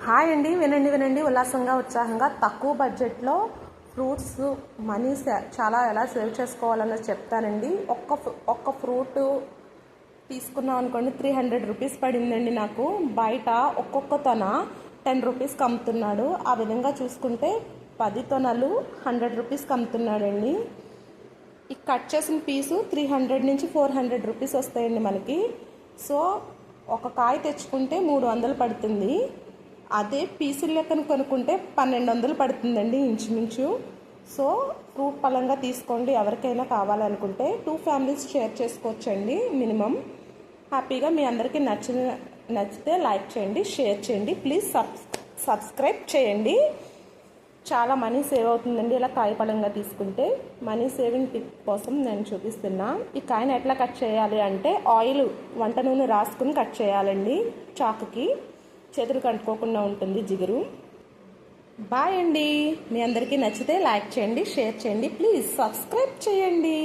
Hi అండి, వినండి ఉల్లాసంగా ఉత్సాహంగా తక్కువ బడ్జెట్లో ఫ్రూట్స్ మనీ చాలా ఎలా సేవ్ చేసుకోవాలన్నది చెప్తానండి. ఒక్క ఫ్రూట్ తీసుకున్నాం అనుకోండి, 300 రూపీస్ పడిందండి నాకు. బయట ఒక్కొక్క తొన 10 రూపీస్కి అమ్ముతున్నాడు. ఆ విధంగా చూసుకుంటే 10 తొనలు 100 రూపీస్కి అమ్ముతున్నాడండి. ఈ కట్ చేసిన పీసు 300 నుంచి 400 రూపీస్ వస్తాయండి మనకి. సో ఒక కాయ తెచ్చుకుంటే 300 పడుతుంది. అదే పీసుల లెక్కన కొనుక్కుంటే 1200 పడుతుందండి ఇంచుమించు. సో ఫ్రూట్ పలంగా తీసుకోండి. ఎవరికైనా కావాలనుకుంటే 2 ఫ్యామిలీస్ షేర్ చేసుకోవచ్చండి మినిమం. హ్యాపీగా మీ అందరికీ నచ్చితే లైక్ చేయండి, షేర్ చేయండి, ప్లీజ్ సబ్స్క్రైబ్ చేయండి. చాలా మనీ సేవ్ అవుతుందండి ఇలా కాయ పలంగా తీసుకుంటే. మనీ సేవింగ్ టిప్ కోసం నేను చూపిస్తున్నా. ఈ కాయను ఎట్లా కట్ చేయాలి అంటే, ఆయిల్ వంట నూనె రాసుకుని కట్ చేయాలండి. చాకుకి చేతులు కంటుకోకుండా ఉంటుంది జిగురు. బాయ్ అండి. మీ అందరికీ నచ్చితే లైక్ చేయండి, షేర్ చేయండి, ప్లీజ్ సబ్స్క్రైబ్ చేయండి.